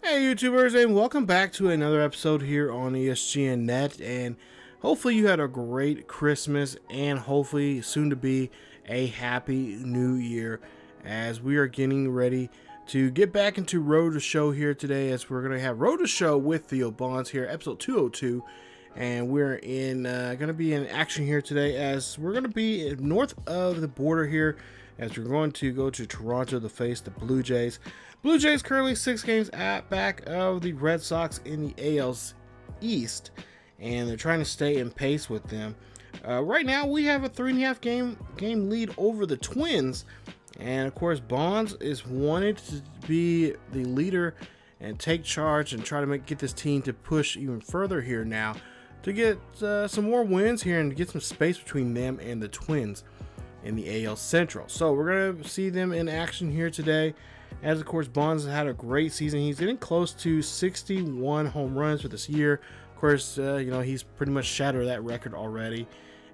Hey YouTubers, and welcome back to another episode here on ESGNet, and hopefully you had a great Christmas and hopefully soon to be a happy new year as we are getting ready to get back into Road to Show here today, as we're going to have Road to Show with Theo Bonds here, episode 202, and we're in going to be in action here today as we're going to be north of the border here as we're going to go to Toronto to face the Blue Jays. Blue Jays currently 6 games at back of the Red Sox in the AL East, and they're trying to stay in pace with them. Right now, we have a 3.5 game lead over the Twins, and of course, Bonds is wanted to be the leader and take charge and try to get this team to push even further here now to get some more wins here and get some space between them and the Twins in the AL Central. So we're going to see them in action here today, as of course Bonds has had a great season. He's getting close to 61 home runs for this year. Of course, he's pretty much shattered that record already,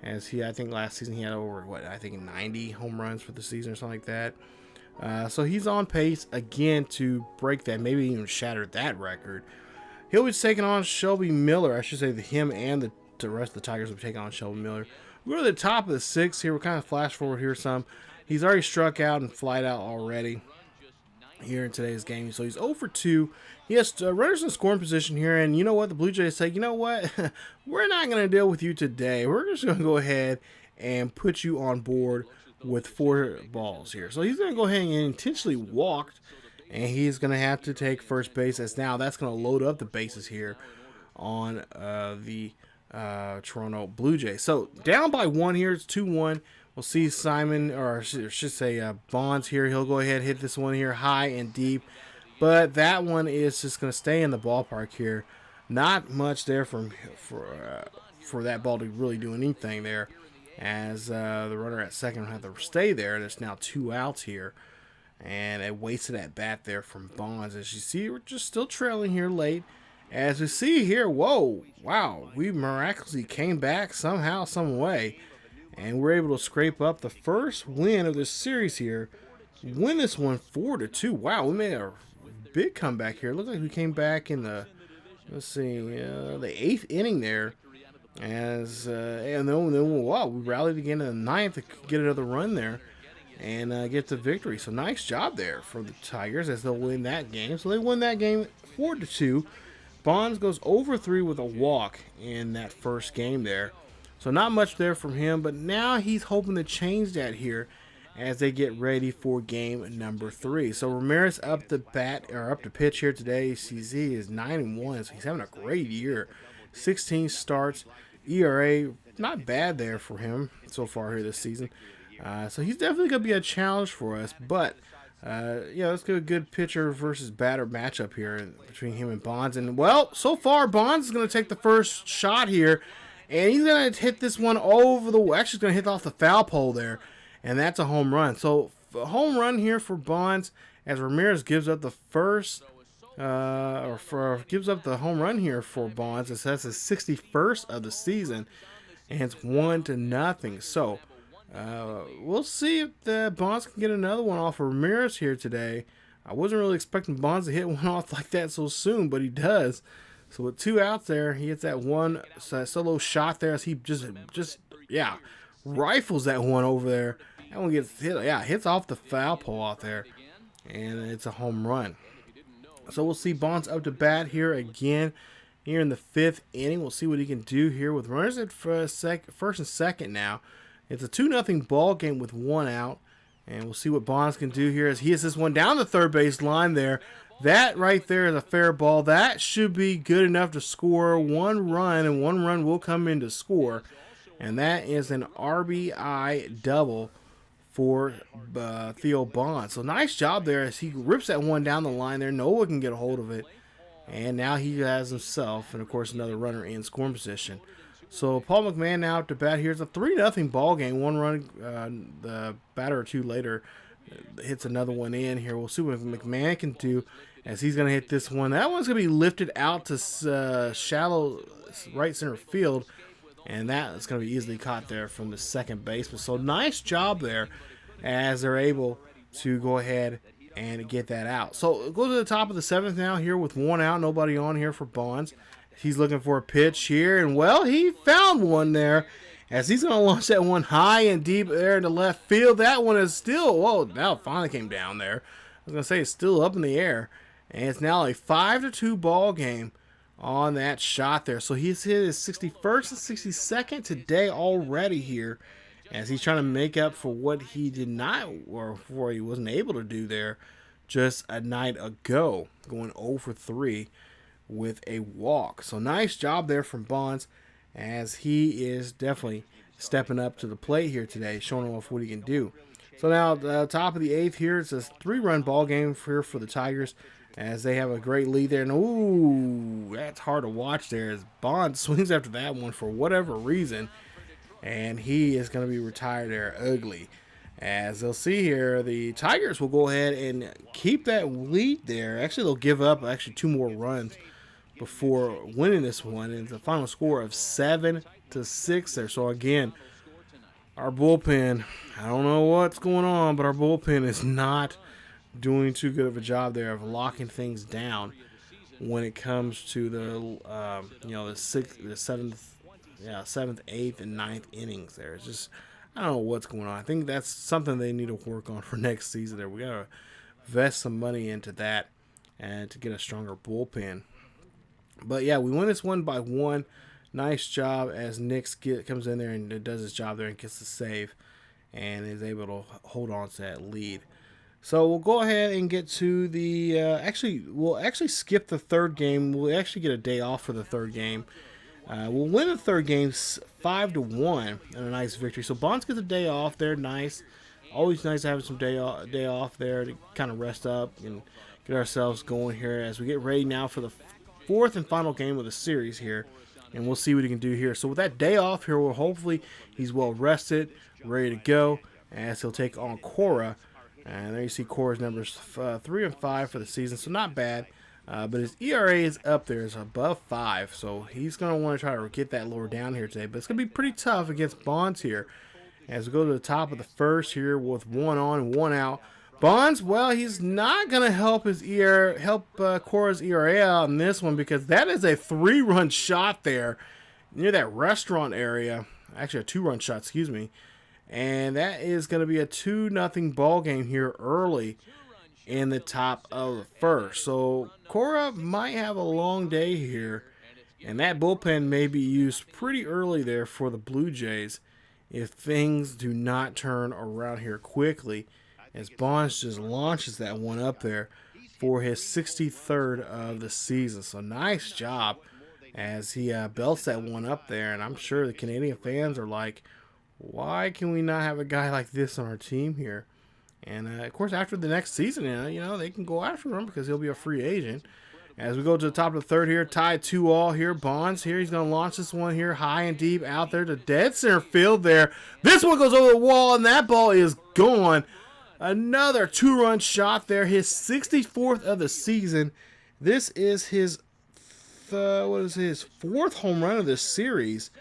as I think last season he had over 90 home runs for the season or something like that. So he's on pace again to break that, maybe even shatter that record. He'll be taking on Shelby Miller. I should say him and the rest of the Tigers will be taking on Shelby Miller. We're at the top of the 6th here. We're kind of flash forward here some. He's already struck out and flied out already here in today's game. So he's 0 for 2. He has runners in scoring position here. And you know what? The Blue Jays say, you know what? We're not going to deal with you today. We're just going to go ahead and put you on board with 4 balls here. So he's going to go ahead and intentionally walked. And he's going to have to take first base, as now that's going to load up the bases here on the Toronto Blue Jays. So down by 1 here. It's 2-1. We'll see Simon, or I should say Bonds here. He'll go ahead and hit this one here high and deep, but that one is just going to stay in the ballpark here. Not much there for that ball to really do anything there, as the runner at second will have to stay there. There's now 2 outs here, and a wasted at bat there from Bonds. As you see, we're just still trailing here late. As we see here, whoa, wow, we miraculously came back somehow, some way, and we're able to scrape up the first win of this series here. Win this one 4-2. Wow, we made a big comeback here. Looks like we came back in the, the 8th inning there. And then wow, we rallied again in the 9th to get another run there and get the victory. So nice job there for the Tigers, as they'll win that game. So they win that game 4-2. Bonds goes over 3 with a walk in that first game there. So not much there from him, but now he's hoping to change that here as they get ready for game number 3. So Ramirez up the pitch here today. CZ is 9-1, so he's having a great year. 16 starts, ERA not bad there for him so far here this season. So he's definitely going to be a challenge for us, but let's get a good pitcher versus batter matchup here between him and Bonds. And, well, so far, Bonds is going to take the first shot here, and he's going to hit this one over the – actually, he's going to hit off the foul pole there, and that's a home run. So, a home run here for Bonds, as Ramirez gives up the first gives up the home run here for Bonds. That's his 61st of the season, and it's 1-0. So, we'll see if the Bonds can get another one off of Ramirez here today. I wasn't really expecting Bonds to hit one off like that so soon, but he does. So with 2 outs there, he hits that one solo shot there, as he just rifles that one over there. That one gets hit, hits off the foul pole out there, and it's a home run. So we'll see Bonds up to bat here again here in the 5th inning. We'll see what he can do here with runners at first and second now. It's a 2-0 ball game with 1 out, and we'll see what Bonds can do here as he hits this one down the third base line there. That right there is a fair ball. That should be good enough to score 1 run, and 1 run will come in to score, and that is an RBI double for Theo Bonds. So nice job there as he rips that one down the line there. No one can get a hold of it, and now he has himself, and of course another runner in scoring position. So Paul McMahon now up to bat here. It's a 3-0 ball game. 1 run, the batter or 2 later hits another one in here. We'll see what McMahon can do, as he's going to hit this one. That one's going to be lifted out to shallow right center field, and that is going to be easily caught there from the second baseman. So nice job there, as they're able to go ahead and get that out. So go to the top of the 7th now here with 1 out, nobody on here for Bonds. He's looking for a pitch here, and well, he found one there as he's going to launch that one high and deep there in the left field. That one is still, well, now it finally came down there. I was going to say it's still up in the air, and it's now a 5-2 ball game on that shot there. So he's hit his 61st and 62nd today already here, as he's trying to make up for what he did not, or what he wasn't able to do there just a night ago, going 0 for 3 with a walk. So nice job there from Bonds, as he is definitely stepping up to the plate here today, showing off what he can do. So now the top of the 8th here, it's a 3-run ball game here for the Tigers, as they have a great lead there. And ooh, that's hard to watch there as Bonds swings after that one for whatever reason, and he is going to be retired there ugly. As they'll see here, the Tigers will go ahead and keep that lead there. Actually, they'll give up 2 more runs before winning this one. And it's a final score of 7-6 there. So again, our bullpen, I don't know what's going on, but our bullpen is not doing too good of a job there of locking things down when it comes to the the 7th, 8th, and 9th innings there. It's just, I don't know what's going on. I think that's something they need to work on for next season there. We got to invest some money into that and to get a stronger bullpen. But yeah, we win this one by 1. Nice job as Nix comes in there and does his job there and gets the save and is able to hold on to that lead. So we'll go ahead and get to the we'll actually skip the 3rd game. We'll actually get a day off for the 3rd game. We'll win the 3rd game 5-1 and a nice victory. So Bonds gets a day off there. Nice. Always nice having some day off there to kind of rest up and get ourselves going here as we get ready now for the 4th and final game of the series here. And we'll see what he can do here. So with that day off here, well, hopefully he's well rested, ready to go, as he'll take on Cora. And there you see Cora's numbers 3 and 5 for the season, so not bad. But his ERA is up there, it's above 5, so he's going to want to try to get that lower down here today. But it's going to be pretty tough against Bonds here. As we go to the top of the 1st here with 1 on and 1 out. Bonds, well, he's not going to help Cora's ERA out in this one, because that is a 3-run shot there near that restaurant area. Actually, a 2-run shot, excuse me. And that is going to be a 2-0 ball game here early in the top of the 1st. So Cora might have a long day here, and that bullpen may be used pretty early there for the Blue Jays if things do not turn around here quickly, as Bonds just launches that one up there for his 63rd of the season. So nice job as he belts that one up there, and I'm sure the Canadian fans are like, why can we not have a guy like this on our team here? And, of course, after the next season, they can go after him because he'll be a free agent. As we go to the top of the 3rd here, tied 2-2 here. Bonds here, he's going to launch this one here high and deep out there to dead center field there. This one goes over the wall, and that ball is gone. Another 2-run shot there, his 64th of the season. This is his 4th home run of this series.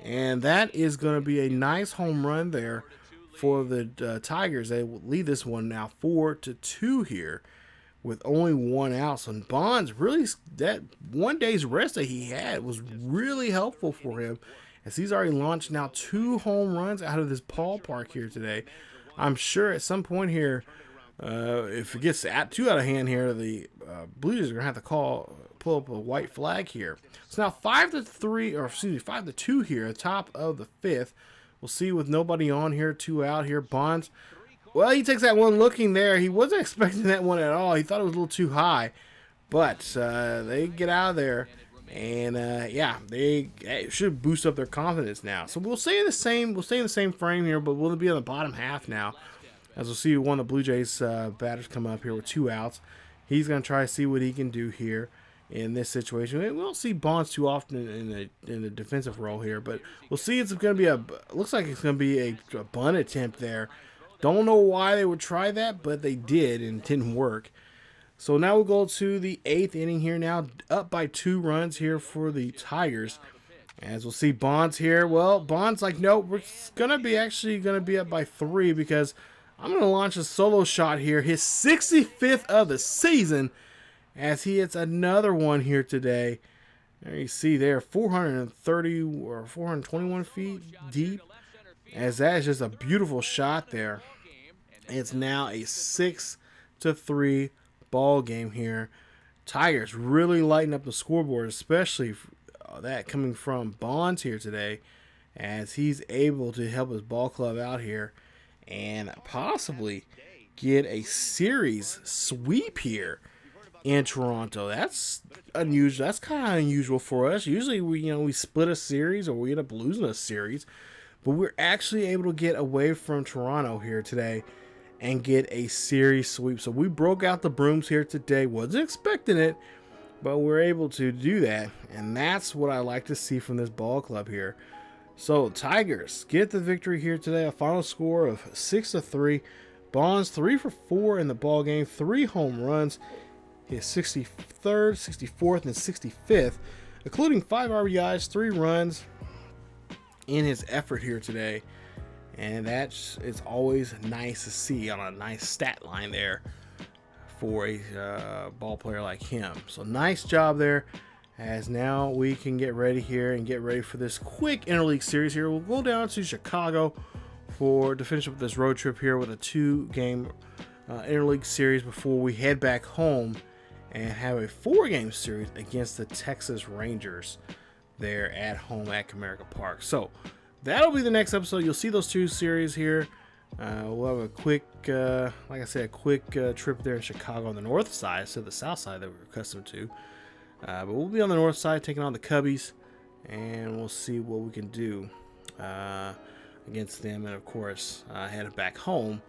And that is going to be a nice home run there for the Tigers. They will lead this one now 4-2 here with only 1 out. So Bonds, really, that 1 day's rest that he had was really helpful for him, as he's already launched now 2 home runs out of this ballpark here today. I'm sure at some point here, if it gets too out of hand here, the Blue Jays are going to have to pull up a white flag here. So now 5-2 here, top of the 5th. We'll see with nobody on here, 2 out here. Bonds, well, he takes that one looking there. He wasn't expecting that one at all. He thought it was a little too high. But they get out of there. And they should boost up their confidence now. So we'll stay in the same frame here, but we'll be on the bottom half now. As we'll see one of the Blue Jays batters come up here with 2 outs. He's going to try to see what he can do here in this situation. We won't see Bonds too often in the defensive role here, but we'll see. It's going to be looks like it's going to be a bunt attempt there. Don't know why they would try that, but they did, and it didn't work. So now we'll go to the 8th inning here now, up by 2 runs here for the Tigers. As we'll see Bonds here. Well, Bonds like, nope, we're going to be up by 3 because I'm going to launch a solo shot here, his 65th of the season, as he hits another one here today. There you see there, 430 or 421 feet deep, as that is just a beautiful shot there. It's now a 6-3 ball game here. Tigers really lighting up the scoreboard, especially that coming from Bonds here today, as he's able to help his ball club out here and possibly get a series sweep here in Toronto. That's unusual. That's kind of unusual for us. Usually we split a series or we end up losing a series, but we're actually able to get away from Toronto here today and get a series sweep. So we broke out the brooms here today. Wasn't expecting it, but we're able to do that, and that's what I like to see from this ball club here. So Tigers get the victory here today. A final score of 6-3. Bonds 3 for 4 in the ball game. 3 home runs. His 63rd, 64th, and 65th, including 5 RBIs, 3 runs in his effort here today. And that's it's always nice to see on a nice stat line there for a ball player like him. So nice job there, as now we can get ready here and get ready for this quick interleague series here. We'll go down to Chicago to finish up this road trip here with a 2-game interleague series before we head back home and have a 4-game series against the Texas Rangers there at home at Comerica Park. So that'll be the next episode. You'll see those 2 series here. We'll have a quick, like I said, a quick trip there in Chicago on the north side instead of the south side that we're accustomed to. But we'll be on the north side taking on the Cubbies, and we'll see what we can do against them. And of course, head back home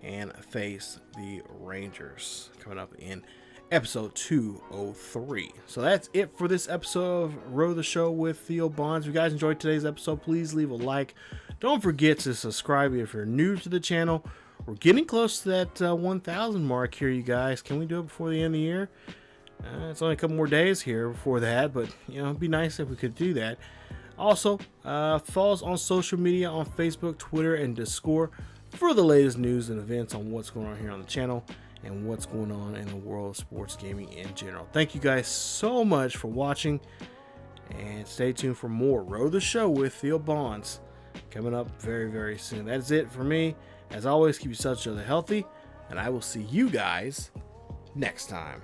and face the Rangers coming up in episode 203. So that's it for this episode of Row the Show with Theo Bonds. If you guys enjoyed today's episode, please leave a like. Don't forget to subscribe if you're new to the channel. We're getting close to that 1,000 mark here, you guys. Can we do it before the end of the year? It's only a couple more days here before that, but it'd be nice if we could do that. Also, follow us on social media on Facebook, Twitter, and Discord for the latest news and events on what's going on here on the channel and what's going on in the world of sports gaming in general. Thank you guys so much for watching, and stay tuned for more Row the Show with Theo Bonds coming up very, very soon. That's it for me. As always, keep yourself healthy, and I will see you guys next time.